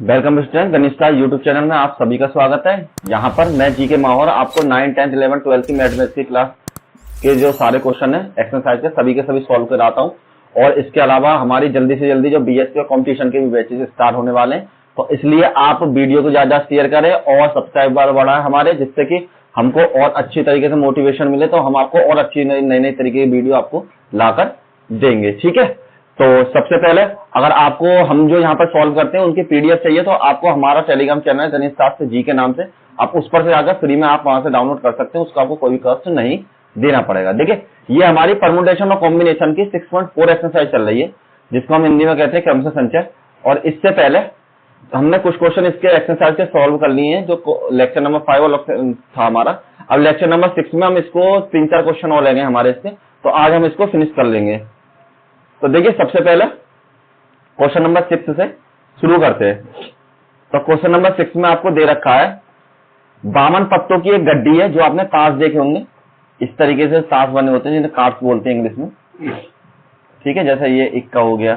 Welcome student, गणित star YouTube channel में आप सभी का स्वागत है। यहाँ पर मैं जीके माहौर आपको 9, 10, 11, 12 की मैथमेटिक्स की क्लास के जो सारे क्वेश्चन है एक्सरसाइज के सभी सॉल्व कराता हूँ। और इसके अलावा हमारी जल्दी से जल्दी जो बीएससी और कॉम्पिटिशन के भी बैचेस स्टार्ट होने वाले हैं, तो इसलिए आप वीडियो को ज्यादा शेयर करें और सब्सक्राइबर बढ़ाएं हमारे, जिससे कि हमको और अच्छी तरीके से मोटिवेशन मिले, तो हम आपको और अच्छी नई तरीके की वीडियो आपको लाकर देंगे। ठीक है, तो सबसे पहले अगर आपको हम जो यहाँ पर सॉल्व करते हैं उनकी पीडीएफ चाहिए, तो आपको हमारा टेलीग्राम चैनल है गणित शास्त्र जी के नाम से, आप उस पर से जाकर फ्री में आप वहां से डाउनलोड कर सकते हैं। उसका आपको कोई कॉस्ट नहीं देना पड़ेगा। देखिए, ये हमारी परमुटेशन और कॉम्बिनेशन की 6.4 एक्सरसाइज चल रही है, जिसको हम हिंदी में कहते हैं क्रमशः संचय। और इससे पहले हमने कुछ क्वेश्चन इसके एक्सरसाइज के सॉल्व कर लिए हैं, जो लेक्चर नंबर 5 था हमारा। अब लेक्चर नंबर 6 में हम इसको 3-4 क्वेश्चन और लेंगे हमारे इससे, तो आज हम इसको फिनिश कर लेंगे। तो देखिए, सबसे पहले क्वेश्चन नंबर 6 से शुरू करते हैं। तो क्वेश्चन नंबर 6 में आपको दे रखा है 52 पत्तों की एक गड्डी है, जो आपने ताश देखे होंगे। इस तरीके से ताश बने होते हैं, जिन्हें कार्ड्स बोलते हैं इंग्लिश में। ठीक है, जैसे ये इक्का हो गया,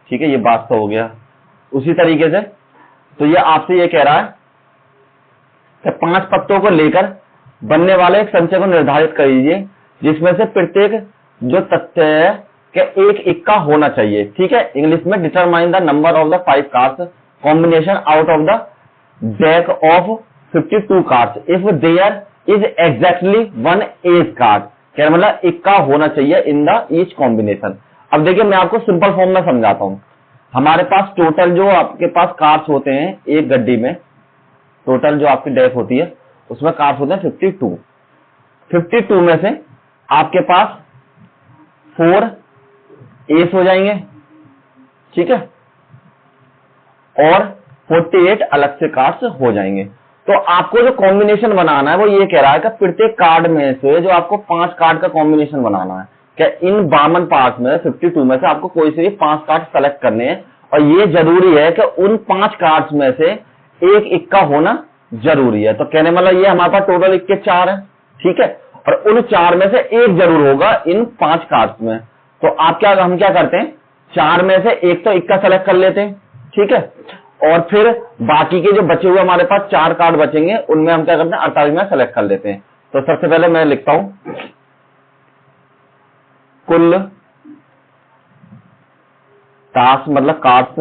ठीक है, ये 12 हो गया। उसी तरीके से तो ये आपसे ये कह रहा है कि 5 पत्तों को लेकर बनने वाले एक संचय को निर्धारित करिए, जिसमें से प्रत्येक जो तथ्य है कि एक इक्का होना चाहिए। ठीक है, इंग्लिश में determine the number of the 5 cards combination out of the deck of 52 cards if there is exactly 1 ace card. क्या मतलब इक्का होना चाहिए इन द ईच कॉम्बिनेशन। अब देखिए, मैं आपको सिंपल फॉर्म में समझाता हूं। हमारे पास टोटल जो आपके पास कार्ड्स होते हैं एक गड्डी में, टोटल जो आपकी डेक होती है उसमें कार्ड्स होते हैं 52 में से आपके पास 4 एस हो जाएंगे, ठीक है, और 48 अलग से कार्ड्स हो जाएंगे। तो आपको जो कॉम्बिनेशन बनाना है वो ये कह रहा है कि प्रत्येक कार्ड में से जो आपको 5 कार्ड का कॉम्बिनेशन बनाना है, क्या इन 52 पार्ट में 52 में से आपको कोई से भी 5 कार्ड सेलेक्ट करने हैं। और ये जरूरी है कि उन 5 कार्ड्स में से एक इक्का होना जरूरी है। तो कहने मतलब ये हमारे पास टोटल इक्के 4 है, ठीक है, और उन 4 में से एक जरूर होगा इन 5 कार्ड्स में। तो हम क्या करते हैं, 4 में से एक तो इक्का सेलेक्ट कर लेते हैं, ठीक है, और फिर बाकी के जो बचे हुए हमारे पास 4 कार्ड बचेंगे, उनमें हम क्या करते हैं 48 में सेलेक्ट कर लेते हैं। तो सबसे पहले मैं लिखता हूं कुल ताश मतलब कार्ड्स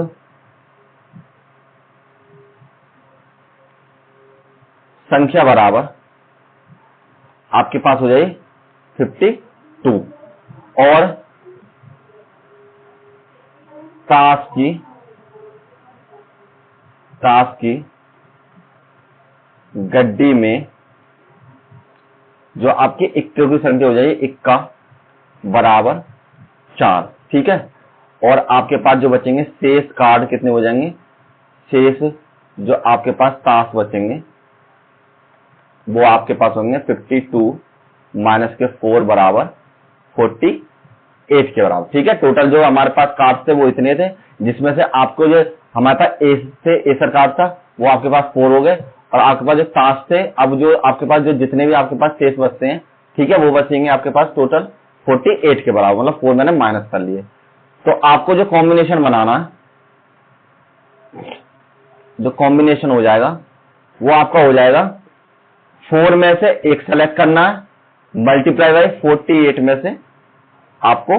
संख्या बराबर आपके पास हो जाए 52 और ताश की गड्डी में जो आपके इक्के की संख्या हो जाएगी इक्का बराबर 4, ठीक है। और आपके पास जो बचेंगे शेष कार्ड कितने हो जाएंगे, शेष जो आपके पास ताश बचेंगे वो आपके पास होंगे 52 माइनस के 4 बराबर 48 के बराबर, ठीक है। टोटल जो हमारे पास कार्ड थे वो इतने थे, जिसमें से आपको जो हमारे पास एस से एसर कार्ड था वो आपके पास 4 हो गए, और आपके पास जो ताश थे, अब जो आपके पास जो जितने भी आपके पास शेष बचते हैं, ठीक है, वो बचेंगे आपके पास टोटल 48 के बराबर, मतलब 4 मैंने माइनस कर लिए। तो आपको जो कॉम्बिनेशन बनाना है, जो कॉम्बिनेशन हो जाएगा वो आपका हो जाएगा 4 में से एक सेलेक्ट करना है, मल्टीप्लाई बाई 48 में से आपको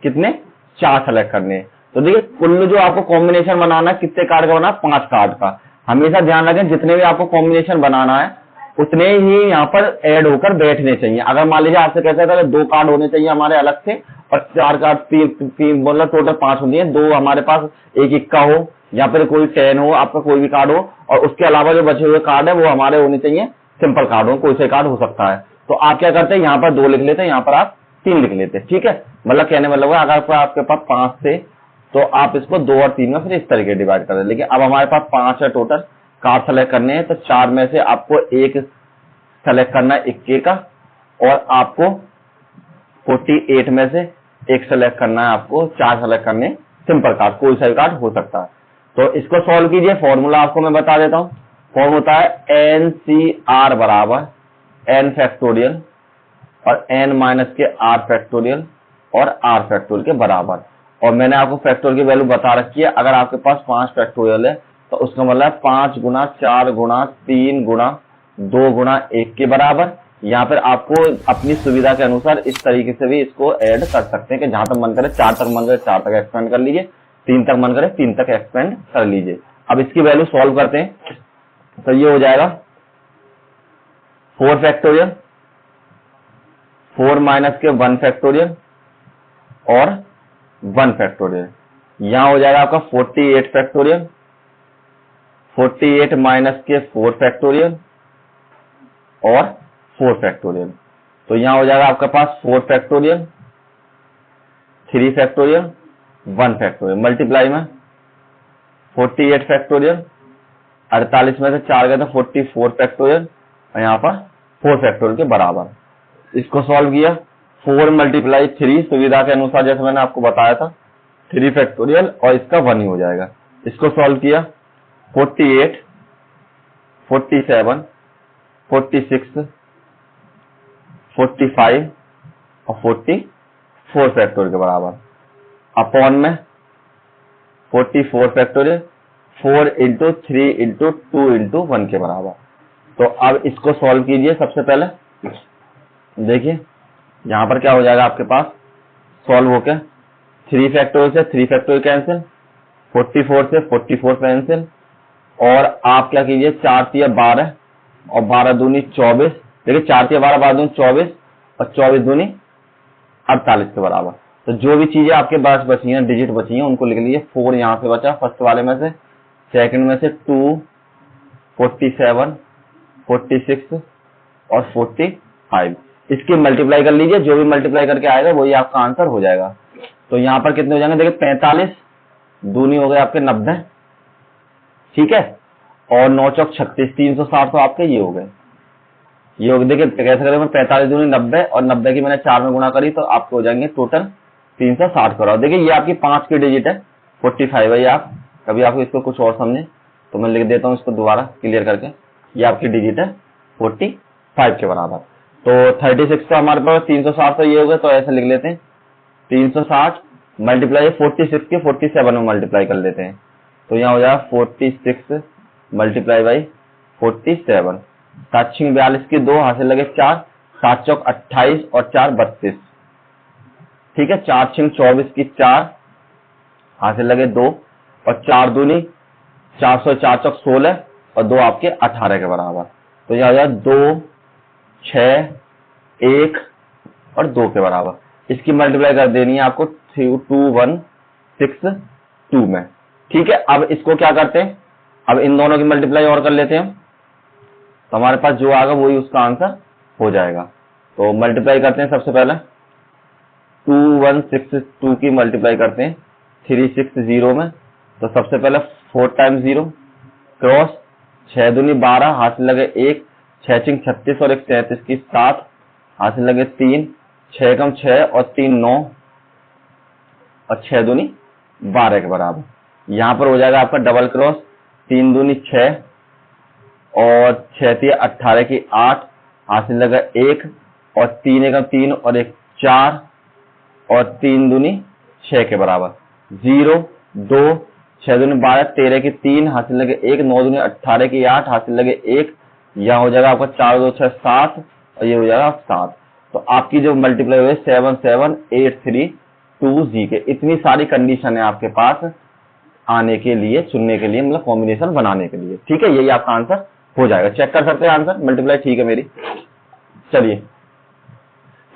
कितने 4 सेलेक्ट करने हैं। तो देखिए, कुल जो आपको कॉम्बिनेशन बनाना है कितने कार्ड का बनाना है, 5 कार्ड का। हमेशा ध्यान रखें, जितने भी आपको कॉम्बिनेशन बनाना है उतने ही यहाँ पर ऐड होकर बैठने चाहिए। अगर मान लीजिए आपसे कहता है 2 कार्ड होने चाहिए हमारे अलग से, और 4 कार्ड 3 मतलब टोटल 5 होनी है, 2 हमारे पास एक इक्का हो या फिर कोई 10 हो, आपका कोई भी कार्ड हो, और उसके अलावा जो बचे हुए कार्ड है वो हमारे होने चाहिए सिंपल कार्ड हो, कोई से कार्ड हो सकता है। तो आप क्या करते हैं, यहाँ पर 2 लिख लेते हैं, यहाँ पर आप 3 लिख लेते हैं, ठीक है। मतलब कहने मतलब अगर आपके पास 5 थे तो आप इसको 2 और 3 में फिर इस तरीके डिवाइड कर दें। लेकिन अब हमारे पास 5 है टोटल कार्ड सेलेक्ट करने हैं, तो 4 में से आपको एक सेलेक्ट करना है इक्के का, और आपको 48 में से एक सेलेक्ट करना है, आपको 4 सेलेक्ट करने सिंपल कार्ड, कोई सा भी कार्ड हो सकता है। तो इसको सॉल्व कीजिए। फॉर्मूला आपको मैं बता देता हूं, फॉर्म होता है NCR बराबर n फैक्टोरियल और n माइनस के r फैक्टोरियल और r फैक्टोरियल के बराबर। और मैंने आपको फैक्टोरियल की वैल्यू बता रखी है। अगर आपके पास 5 फैक्टोरियल है तो उसका मतलब 5 गुना 4 गुना 3 गुना 2 गुना 1 के बराबर। यहाँ पर आपको अपनी सुविधा के अनुसार इस तरीके से भी इसको ऐड कर सकते हैं कि जहां तक मन करे 4 तक मन करे 4 तक एक्सपेंड कर लीजिए, 3 तक मन करे 3 तक एक्सपेंड कर लीजिए। अब इसकी वैल्यू सॉल्व करते हैं तो ये हो जाएगा 4 फैक्टोरियल, 4 माइनस के 1 फैक्टोरियल और 1 फैक्टोरियल। यहां हो जाएगा आपका 48 फैक्टोरियल, 48 माइनस के 4 फैक्टोरियल और 4 फैक्टोरियल। तो यहां हो जाएगा आपके पास 4 फैक्टोरियल, 3 फैक्टोरियल, 1 फैक्टोरियल, मल्टीप्लाई में 48 फैक्टोरियल, 48 में से 4 गए तो 44 फैक्टोरियल और यहाँ पर 4 फैक्टोरियल के बराबर। इसको सॉल्व किया 4 मल्टीप्लाई 3 सुविधा के अनुसार जैसे मैंने आपको बताया था 3 फैक्टोरियल और इसका 1 ही हो जाएगा। इसको सॉल्व किया 48, 47, 46, 45 और 44 फैक्टोरियल के बराबर अपॉन में 44 फैक्टोरियल 4 इंटू 3 इंटू 2 इंटू 1 के बराबर। तो अब इसको सॉल्व कीजिए। सबसे पहले देखिए यहां पर क्या हो जाएगा आपके पास सॉल्व होकर 3 फैक्टोरियल से 3 फैक्टोरियल कैंसिल, 44 से 44 कैंसिल और आप क्या कीजिए 4 तिया 12 और 12 दूनी 24। देखिए 4 तिया 12 12 दूनी 24 और 24 दूनी 48 के बराबर। तो जो भी चीजें आपके पास बची हैं डिजिट बची हैं उनको लिख लीजिए। 4 यहां से बचा फर्स्ट वाले में से, सेकंड में से 2, 47, 46 और 45। इसकी मल्टीप्लाई कर लीजिए, जो भी मल्टीप्लाई करके आएगा वही आपका आंसर हो जाएगा। तो यहां पर कितने हो जाएंगे देखिए 45 दूनी हो गए आपके 90, ठीक है, और 9 चौक 36, 360 तो आपके ये हो गए। ये हो गए देखिए कैसे करेंगे 45 दूनी 90 और 90 की मैंने 4 में गुणा करी तो आपको हो जाएंगे टोटल 360 करोड़। देखिए ये आपकी 5 की डिजिट है 45 है। आप कभी आपको इसको कुछ और समझे तो मैं लिख देता हूं इसको दोबारा क्लियर करके। ये आपकी डिजिट है 45 के बराबर। तो 36 तो हमारे पास 360 तो ये हो गए तो ऐसे लिख लेते हैं 360 मल्टीप्लाई 46 के 47 में मल्टीप्लाई कर लेते हैं। तो यहाँ हो जाएगा 46 मल्टीप्लाई बाई 47, 7 42 की 2 हासिल लगे 4, 7 चौक 28 और 4 32, ठीक है, 4 24 की 4 हासिल लगे 2 और 4 दूनी 400, 4 चौक 16 और 2 आपके 18 के बराबर। तो यह हो जाएगा 2, 6, 1 और 2 के बराबर। इसकी मल्टीप्लाई कर देनी है आपको 2162 में, ठीक है। अब इसको क्या करते हैं, अब इन दोनों की मल्टीप्लाई और कर लेते हैं तो हमारे पास जो आएगा वही उसका आंसर हो जाएगा। तो मल्टीप्लाई करते हैं सबसे पहले 2162 की मल्टीप्लाई करते हैं 360 में। तो सबसे पहले 4 टाइम्स 0 क्रॉस 6 दूनी 12 हासिल लगे 1, 6 चिंग 36 और 1 37 की 7 हासिल लगे 3, 6 कम 6 और 3 9 और 6 दूनी 12 के बराबर। यहां पर हो जाएगा आपका डबल क्रॉस 3 दूनी 6 और 6 3 18 की 8 हासिल लगा 1 और 3 एकम 3 और 1 4 और 3 दूनी 6 के बराबर। 0 2 6 दूनी 12 13 की 3 हासिल लगे 1 9 दूनी 18 की 8 हासिल लगे 1। यहां हो जाएगा आपका 4 2 6 7 और ये हो जाएगा 7। तो आपकी जो मल्टीप्लाई हुई 7783 जी के। इतनी सारी कंडीशन है आपके पास आने के लिए, चुनने के लिए, मतलब कॉम्बिनेशन बनाने के लिए, ठीक है। यही आपका आंसर हो जाएगा। चेक कर सकते हैं आंसर मल्टीप्लाई, ठीक है मेरी। चलिए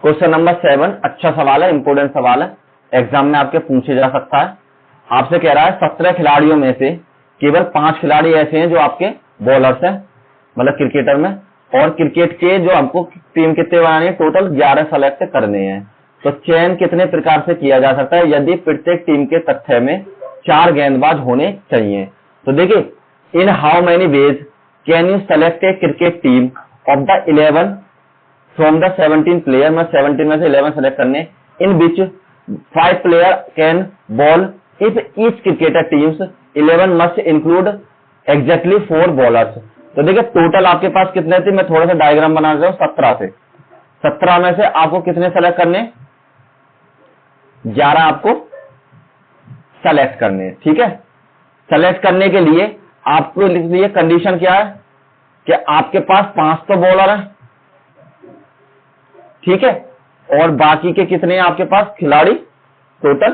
क्वेश्चन नंबर 7, अच्छा सवाल है, इंपोर्टेंट सवाल है, एग्जाम में आपके पूछे जा सकता है। आपसे कह रहा है 17 खिलाड़ियों में से केवल 5 खिलाड़ी ऐसे हैं जो आपके बॉलर्स हैं, मतलब क्रिकेटर में, और क्रिकेट के जो हमको टीम कितने बनानी है, टोटल 11 सेलेक्ट करने हैं। तो चयन कितने प्रकार से किया जा सकता है यदि प्रत्येक टीम के तथ्य में 4 गेंदबाज होने चाहिए। तो देखिए इन how many ways can you select A cricket team of the 11 from the 17 player, में 17 में से 11 सेलेक्ट करने, इन विच 5 player can ball if each cricketer teams 11 must include exactly 4 bowlers. तो देखिए टोटल आपके पास कितने थे, मैं थोड़ा सा डायग्राम बना रहा हूं, 17 थे। 17 में से आपको कितने सेलेक्ट करने, 11 आपको सेलेक्ट करने हैं। ठीक है, सेलेक्ट करने के लिए आपको लिख लीजिए कंडीशन क्या है कि आपके पास 5 तो बॉलर है, ठीक है, और बाकी के कितने हैं आपके पास खिलाड़ी, टोटल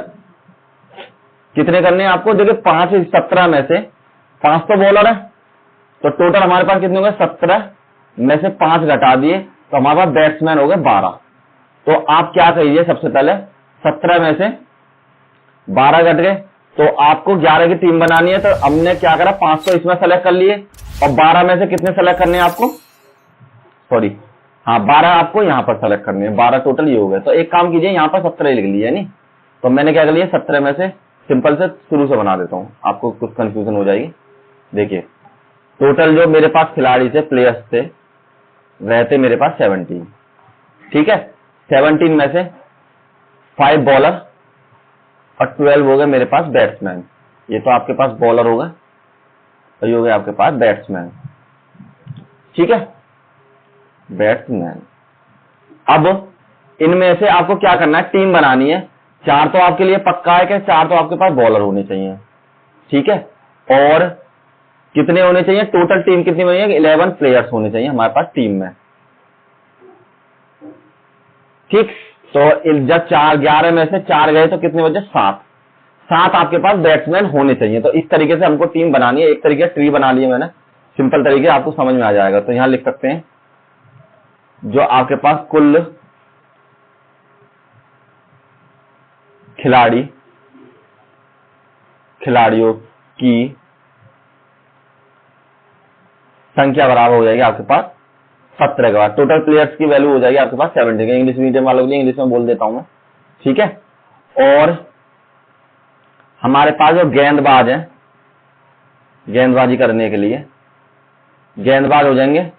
कितने करने हैं आपको। देखिए 5 17 में से 5 तो बॉलर है, तो टोटल हमारे पास कितने हो गए, 17 में से 5 घटा दिए तो हमारे पास बैट्समैन हो गए 12। तो आप क्या करिए, सबसे पहले 17 में से 12 घट गए, तो आपको 11 की टीम बनानी है। तो हमने क्या करा, 5 तो इसमें सेलेक्ट कर लिए और 12 में से कितने सेलेक्ट करने हैं आपको, सॉरी हाँ 12 आपको यहां पर सेलेक्ट करने हैं, 12 टोटल ये हो गए। तो एक काम कीजिए, यहां पर 17 लिख लिए नहीं, तो मैंने क्या कर लिया, 17 में से सिंपल से शुरू से बना देता हूं, आपको कुछ कंफ्यूजन हो जाएगी। देखिए टोटल जो मेरे पास खिलाड़ी थे, प्लेयर्स थे, वह थे मेरे पास 17। ठीक है, 17 में से 5 बॉलर और 12 हो गए मेरे पास बैट्समैन। ये तो आपके पास बॉलर होगा और ये हो गया आपके पास बैट्समैन। ठीक है, बैट्समैन। अब इनमें से आपको क्या करना है, टीम बनानी है। 4 तो आपके लिए पक्का है कि 4 तो आपके पास बॉलर होने चाहिए। ठीक है, और कितने होने चाहिए, टोटल टीम कितनी होनी है, 11 प्लेयर्स होने चाहिए हमारे पास टीम में। ठीक, तो जब 11 में से 4 गए तो कितने बचे, 7 आपके पास बैट्समैन होने चाहिए। तो इस तरीके से हमको टीम बनानी है, एक तरीके ट्री बना लिया मैंने, सिंपल तरीके आपको समझ में आ जाएगा। तो यहां लिख सकते हैं जो आपके पास कुल खिलाड़ियों की संख्या बराबर हो जाएगी आपके पास 17 के बाद टोटल प्लेयर्स की वैल्यू हो जाएगी आपके पास 70। इंग्लिश मीडियम वालों के लिए इंग्लिश में बोल देता हूं मैं। ठीक है, और हमारे पास जो गेंदबाज है, गेंदबाजी करने के लिए गेंदबाज हो जाएंगे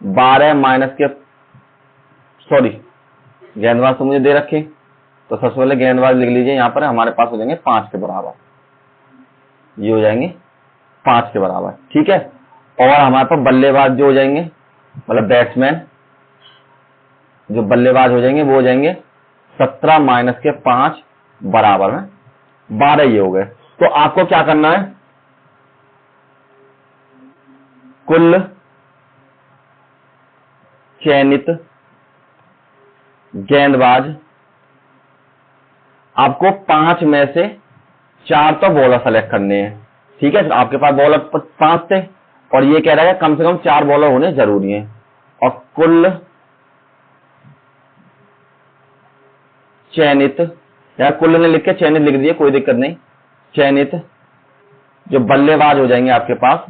12 माइनस के, सॉरी गेंदबाज तो मुझे दे रखे, तो सबसे पहले गेंदबाज लिख लीजिए, यहां पर हमारे पास हो जाएंगे 5 के बराबर, ये हो जाएंगे 5 के बराबर। ठीक है, और हमारे पास बल्लेबाज जो हो जाएंगे, मतलब बैट्समैन जो बल्लेबाज हो जाएंगे वो हो जाएंगे 17 माइनस के 5 बराबर में 12, ये हो गए। तो आपको क्या करना है, कुल चयनित गेंदबाज आपको 5 में से 4 तो बॉलर सेलेक्ट करने हैं। ठीक है, तो आपके पास बॉलर 5 थे और ये कह रहा है कम से कम 4 बॉलर होने जरूरी हैं, और कुल चयनित, या कुल ने लिख के चयनित लिख दिए, कोई दिक्कत नहीं, चयनित जो बल्लेबाज हो जाएंगे आपके पास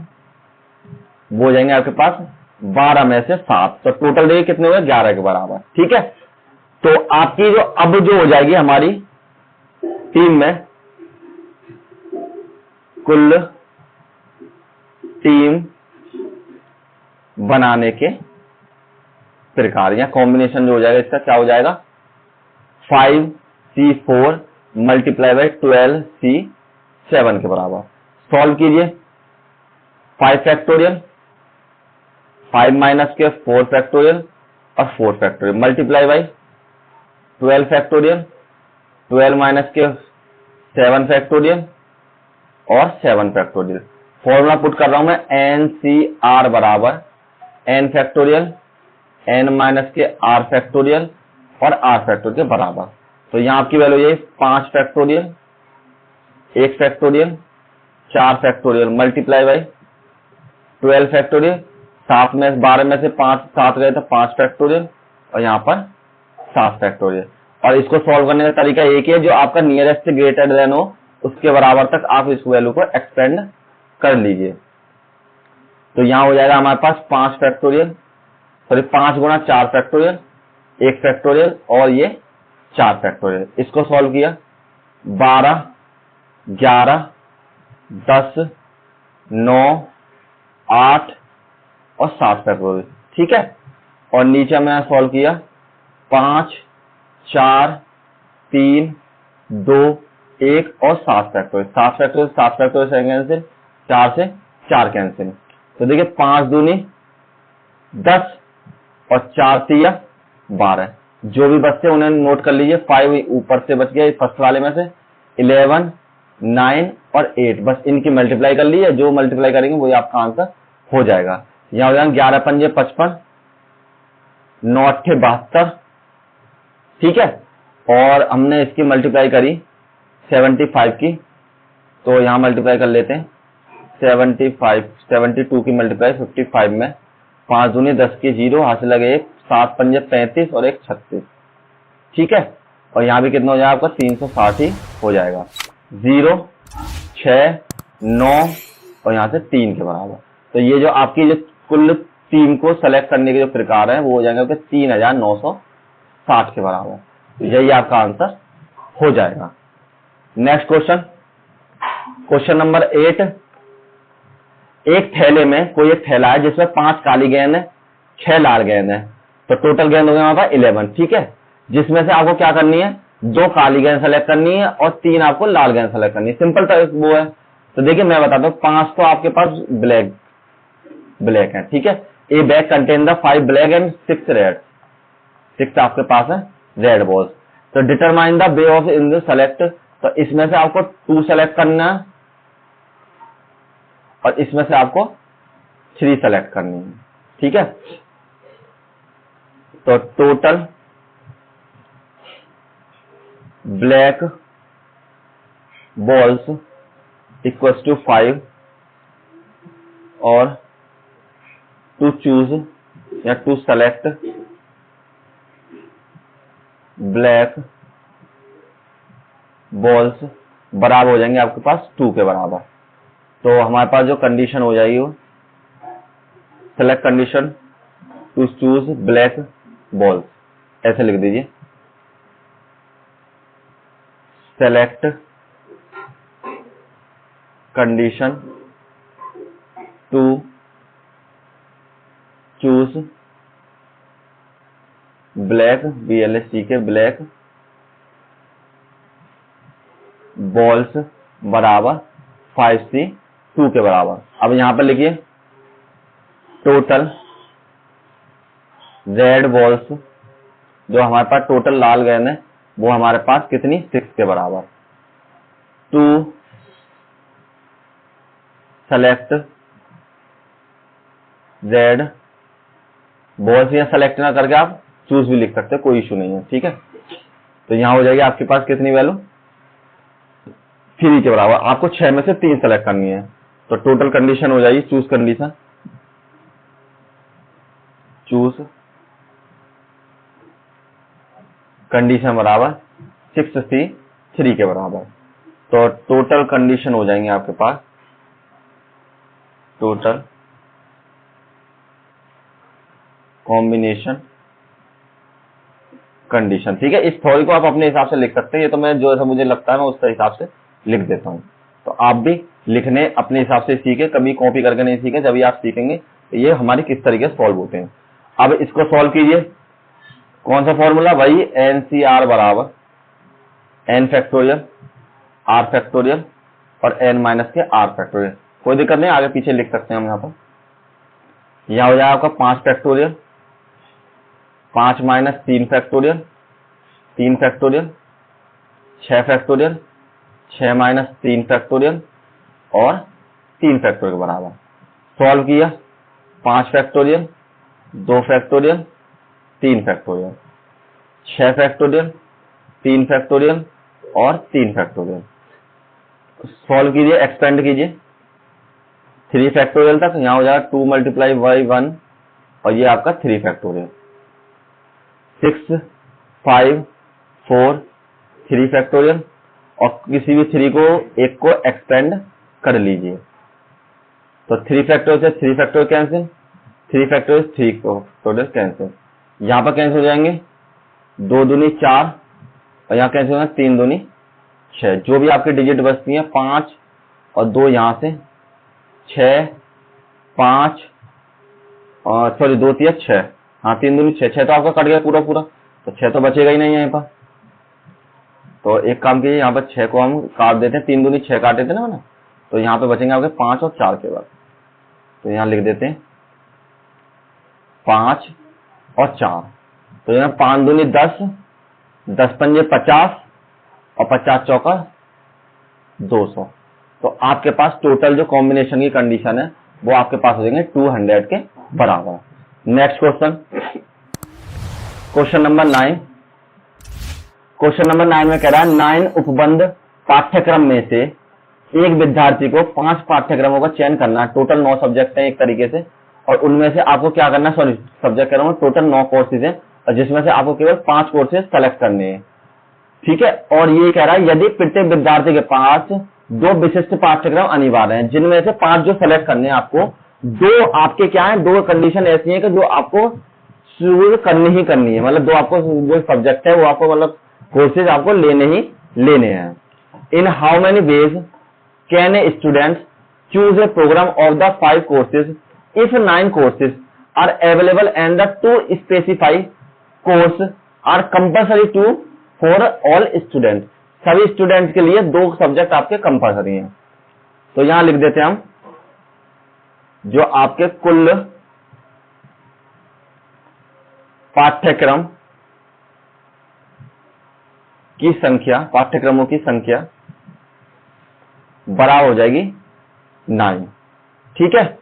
वो हो जाएंगे आपके पास 12 में से 7, तो टोटल देखिए कितने हुए, 11 के बराबर। ठीक है, तो आपकी जो अब जो हो जाएगी हमारी टीम में, कुल टीम बनाने के प्रकार या कॉम्बिनेशन जो हो जाएगा इसका क्या हो जाएगा, 5C4 मल्टीप्लाई बाई 12C7 के बराबर। सॉल्व कीजिए, 5 फैक्टोरियल, 5 माइनस के 4 फैक्टोरियल और 4 factorial multiply by 12 factorial, 12 minus के 7 फैक्टोरियल और 7 फैक्टोरियल। फॉर्मूला पुट कर रहा हूं मैं, NCR बराबर n फैक्टोरियल, n माइनस के r फैक्टोरियल और r फैक्टोरियल के बराबर। तो यहां आपकी वैल्यू ये 5 factorial, 1 factorial, 4 factorial multiply by 12 factorial, 7 में 12 में से 5 7 गए तो 5 फैक्टोरियल और यहां पर 7 फैक्टोरियल। और इसको सॉल्व करने का तरीका एक ही है, जो आपका नियरेस्ट ग्रेटर देन हो उसके बराबर तक आप इस वैल्यू को एक्सपेंड कर लीजिए। तो यहां हो जाएगा हमारे पास 5 फैक्टोरियल, सॉरी 5 गुणा 4 फैक्टोरियल, 1 फैक्टोरियल और ये 4 फैक्टोरियल। इसको सॉल्व किया, 12 11 10 9 8 और 7 फैक्टोरियल। ठीक है, और नीचे मैंने सॉल्व किया 5 4 3 2 1 और 7 फैक्टोरियल, 7 फैक्टोरियल 7 फैक्टोरियल से कैंसिल, 4 से 4 कैंसिल। तो देखिए 5 दूनी 10 और 4 तिया 12, जो भी बचते उन्हें नोट कर लीजिए। 5 ऊपर से बच गया फर्स्ट वाले में से, 11 9 और 8, बस इनकी मल्टीप्लाई कर ली है, जो मल्टीप्लाई करेंगे वही आपका आंसर हो जाएगा। यहाँ हो जाएगा 11 पंजे 55, 9 अट्ठे 72, ठीक है। और हमने इसकी मल्टीप्लाई करी 75 की, तो यहाँ मल्टीप्लाई कर लेते हैं 72 की मल्टीप्लाई 55 में, 5 दूनी 10 की 0, हाथ से लगे 1, 7 पंजे 35 और 1 36, ठीक है। और यहाँ भी कितना हो जाएगा आपका 360 ही हो जाएगा। 0 6 9 और यहाँ से 3 के बराबर। तो ये जो आपकी जो कुल टीम को सेलेक्ट करने के जो प्रकार है वो हो जाएंगे 3960 के बराबर। तो यही आपका आंसर हो जाएगा। Next question, question number 8। एक थैले में कोई एक थैला है जिसमें 5 काली गेंद है, 6 लाल गेंद है, तो टोटल गेंद हो गया हमारा 11, ठीक है। जिसमें से आपको क्या करनी है, 2 काली गेंद सेलेक्ट करनी है और 3 आपको लाल गेंद सेलेक्ट करनी है। सिंपल सा वो है। तो देखिए मैं बताता हूँ, 5 तो आपके पास ब्लैक है, ठीक है। ए bag contain the 5 black and 6 red, 6 आपके पास है रेड बॉल्स। तो determine the way of in the select, तो इसमें से आपको 2 सेलेक्ट करना है और इसमें से आपको 3 सेलेक्ट करनी है, ठीक है। तो total black balls equals to 5 और टू चूज या टू सेलेक्ट ब्लैक बॉल्स बराबर हो जाएंगे आपके पास 2 के बराबर। तो हमारे पास जो कंडीशन हो जाएगी वो select condition to choose black balls, ऐसे लिख दीजिए, select condition to choose black BLACK black balls बराबर 5C 2 के बराबर। अब यहां पर लिखिए टोटल रेड बॉल्स, जो हमारे पास टोटल लाल गेंद है वो हमारे पास कितनी 6 के बराबर। 2 सेलेक्ट रेड बॉल्स, या सेलेक्ट ना करके आप चूज भी लिख सकते हैं, कोई इशू नहीं है, ठीक है। तो यहां हो जाएगी आपके पास कितनी वैल्यू 3 के बराबर। आपको 6 में से 3 सेलेक्ट करनी है, तो टोटल कंडीशन हो जाएगी चूज कंडीशन, चूज कंडीशन बराबर 6C 3 के बराबर। तो टोटल कंडीशन हो जाएंगे आपके पास टोटल कॉम्बिनेशन कंडीशन, ठीक है। इस थ्योरी को आप अपने हिसाब से लिख सकते हैं, ये तो मैं जो ऐसा मुझे लगता है मैं उस हिसाब से लिख देता हूं। तो आप भी लिखने अपने हिसाब से सीखे, कभी कॉपी करके नहीं सीखे, जब भी आप सीखेंगे तो ये हमारे किस तरीके से सॉल्व होते हैं। अब इसको सॉल्व कीजिए, कौन सा फॉर्मूला, वही NCR बराबर n फैक्टोरियल r फैक्टोरियल और n माइनस के r फैक्टोरियल। कोई दिक्कत नहीं, आगे पीछे लिख सकते हैं हम यहाँ पर। यह हो जाएगा आपका 5 factorial, 5 minus 3 factorial, 3 factorial, 6 factorial, 6 minus 3 factorial और 3 फैक्टोरियल के बराबर। सॉल्व किया 5 factorial, 2 factorial, 3 factorial, 6 factorial, 3 factorial और 3 फैक्टोरियल। सॉल्व कीजिए, एक्सपेंड कीजिए 3 फैक्टोरियल तक, यहां हो जाएगा 2 मल्टीप्लाई बाई 1 और ये आपका 3 फैक्टोरियल, 6 5 4 3 फैक्टोरियल और किसी भी 3 को एक को एक्सपेंड कर लीजिए। तो 3 फैक्टोरियल से 3 factorial cancel, 3 factorial 3 factorial cancel, यहां पर कैंसिल हो जाएंगे 2 दूनी 4 और यहाँ कैंसिल होगा 3 दूनी 6। जो भी आपकी डिजिट बचती है 5 और 2 यहां से 6 5 और सॉरी 2 3 6, हाँ 3 दूनी 6, 6 तो आपका कट गया पूरा पूरा, तो 6 तो बचेगा ही नहीं यहाँ पर। तो एक काम कीजिए, यहाँ पर 6 को हम काट देते हैं, 3 दूनी 6 काटे थे ना, तो यहाँ पे बचेंगे आपके 5 और 4 के बाद। तो यहाँ लिख देते हैं 5 और 4, तो यहाँ 5 दूनी 10, 10 पंजे 50 और 50 चौका 200। तो आपके पास टोटल जो कॉम्बिनेशन की कंडीशन है वो आपके पास हो जाएंगे 200 के बराबर। Next question, question number 9। Question number 9 में कह रहा है 9 उपबंध पाठ्यक्रम में से एक विद्यार्थी को 5 पाठ्यक्रमों का चयन करना है। टोटल 9 सब्जेक्ट हैं एक तरीके से, और उनमें से आपको क्या करना है, सॉरी सब्जेक्ट कह रहा हूं, टोटल 9 कोर्सेज हैं और जिसमें से आपको केवल 5 कोर्सेज सेलेक्ट करने हैं। ठीक है, और ये कह रहा है यदि प्रत्येक विद्यार्थी के पास 2 विशिष्ट पाठ्यक्रम अनिवार्य हैं, जिनमें से 5 जो सेलेक्ट करने हैं आपको, 2 आपके क्या है, 2 कंडीशन ऐसी है कि जो आपको शुरू करनी ही करनी है, मतलब 2 आपको जो सब्जेक्ट है वो आपको मतलब कोर्सेज आपको लेने ही लेने हैं। In how many ways can a student choose a programme of the 5 courses if 9 courses are available and the 2 specify course are compulsory to for all student. सभी स्टूडेंट के लिए 2 सब्जेक्ट आपके कंपल्सरी हैं। तो यहां लिख देते हैं हम जो आपके कुल पाठ्यक्रम की संख्या, पाठ्यक्रमों की संख्या बराबर हो जाएगी 9। ठीक है,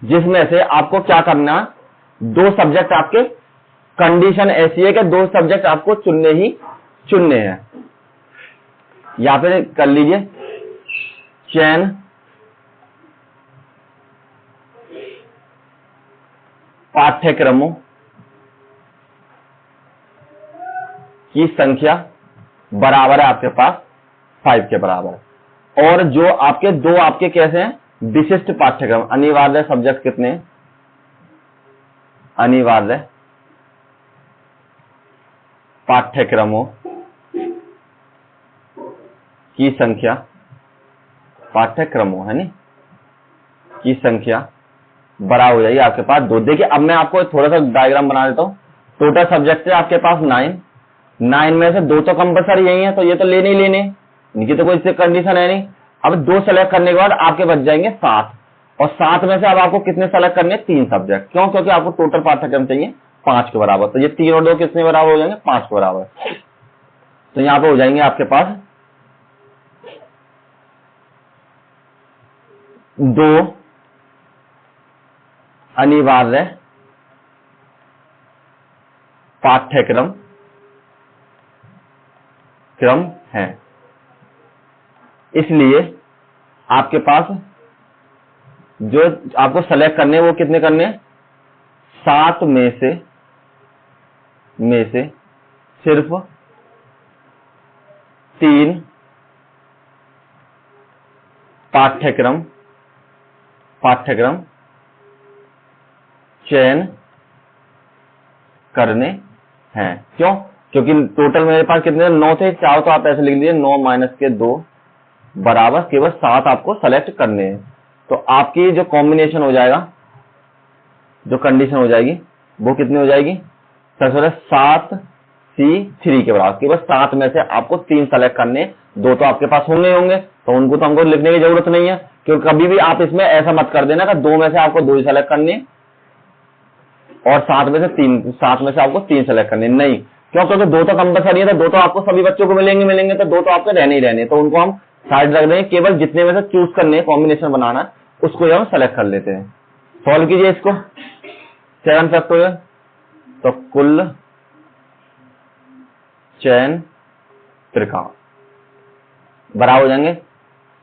जिसमें से आपको क्या करना, 2 सब्जेक्ट आपके, कंडीशन ऐसी है कि 2 सब्जेक्ट आपको चुनने ही चुनने हैं। यहां पे कर लीजिए चयन पाठ्यक्रमों की संख्या बराबर है आपके पास 5 के बराबर। और जो आपके 2 आपके कैसे हैं, विशिष्ट पाठ्यक्रम, अनिवार्य सब्जेक्ट कितने, अनिवार्य पाठ्यक्रमों की संख्या, पाठ्यक्रमों है नहीं की संख्या बराबर हो जाएगी आपके पास 2। देखिए अब मैं आपको थोड़ा सा डायग्राम बना देता हूं। टोटल सब्जेक्ट है आपके पास 9 में से 2 तो कंपल्सरी यही है, तो ये तो लेने ही लेने, इनकी तो कोई कंडीशन है नहीं। अब 2 सेलेक्ट करने के बाद आपके बच जाएंगे 7, और 7 में से अब आपको कितने सेलेक्ट करने, 3 सब्जेक्ट। क्यों, क्योंकि आपको टोटल पाठ्यक्रम चाहिए 5 के बराबर। तो ये 3 और 2 कितने बराबर हो जाएंगे, 5 के बराबर। तो यहां पे हो जाएंगे आपके पास 2 अनिवार्य पाठ्यक्रम है, इसलिए आपके पास जो आपको सेलेक्ट करने हैं वो कितने करने हैं, 7 में से सिर्फ 3 पाठ्यक्रम चयन करने हैं। क्यों, क्योंकि टोटल मेरे पास कितने 9 थे, चाहो तो आप ऐसे लिख लीजिए 9 माइनस के 2 बराबर केवल 7 आपको सेलेक्ट करने हैं। तो आपकी जो कॉम्बिनेशन हो जाएगा, जो कंडीशन हो जाएगी वो कितनी हो जाएगी, 7C3 के बराबर। केवल 7 में से आपको 3 सेलेक्ट करने, 2 तो आपके पास होंगे, तो उनको तो हमको लिखने की जरूरत नहीं है। क्योंकि कभी भी आप इसमें ऐसा मत कर देना कि 2 में से आपको 2 ही सेलेक्ट करने और 7 में से आपको 3 सेलेक्ट करने, नहीं। क्यों, क्योंकि 2 तो कंपल्सरी है, तो 2 तो आपको सभी बच्चों को मिलेंगे, तो 2 तो आपके रहने ही रहने, तो उनको हम साइड रख देंगे। केवल जितने में से चूज करने, कॉम्बिनेशन बनाना, उसको हम सेलेक्ट कर लेते हैं। सॉल्व कीजिए इसको 7 फैक्टोरियल, तो कुल चयन त्रिकाण बराबर हो जाएंगे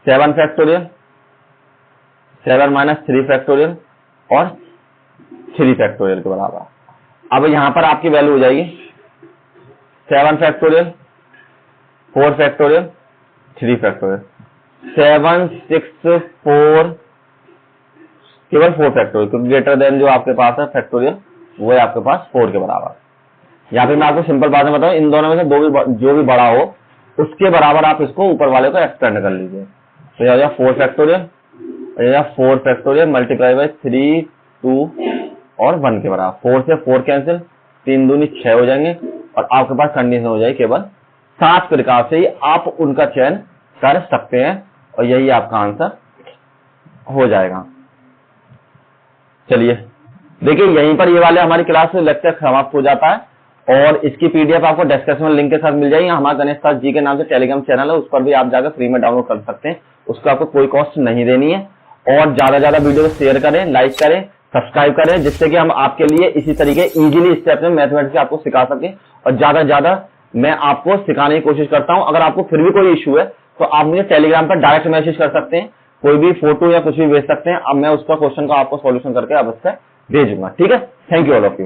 7 फैक्टोरियल, 7 माइनस 3 फैक्टोरियल और 3 फैक्टोरियल के बराबर। अब यहां पर आपकी वैल्यू हो जाएगी 7 फैक्टोरियल, 4 फैक्टोरियल, 3 फैक्टोरियल। 7, 6, 4, केवल 4 फैक्टोरियल, क्योंकि ग्रेटर देन जो आपके पास है फैक्टोरियल वो है आपके पास 4 के बराबर। यहाँ पे मैं आपको सिंपल बात में बताऊं, इन दोनों में से जो भी बड़ा हो उसके बराबर आप इसको ऊपर वाले को एक्सटेंड कर लीजिए। तो यह हो जाएगा 4 फैक्टोरियल, 4 फैक्टोरियल मल्टीप्लाई बाय 3, 2 और 1 के बराबर। 4 से 4 कैंसिल, 3 दूनी 6 हो जाएंगे, और आपके पास कंडीशन हो जाएगी केवल 7 प्रकार से ही आप उनका चयन कर सकते हैं, और यही आपका आंसर हो जाएगा। चलिए देखिए, यहीं पर ये वाले हमारी क्लास से लेक्चर समाप्त हो जाता है, और इसकी पीडीएफ आपको डिस्क्रिप्शन में लिंक के साथ मिल जाएगी। हमारा गणेश दास जी के नाम से टेलीग्राम चैनल है, उस पर भी आप जाकर फ्री में डाउनलोड कर सकते हैं, उसका आपको कोई कॉस्ट नहीं देनी है। और ज्यादा ज्यादा वीडियो को शेयर करें, लाइक करें, सब्सक्राइब करें, जिससे कि हम आपके लिए इसी तरीके इजीली स्टेप में मैथमेटिक्स आपको सिखा सकें और ज्यादा से ज्यादा मैं आपको सिखाने की कोशिश करता हूं। अगर आपको फिर भी कोई इशू है तो आप मुझे टेलीग्राम पर डायरेक्ट मैसेज कर सकते हैं, कोई भी फोटो या कुछ भी भेज सकते हैं। अब मैं उसका क्वेश्चन का आपको सॉल्यूशन करके अवश्य भेजूंगा। ठीक है, thank you all of you.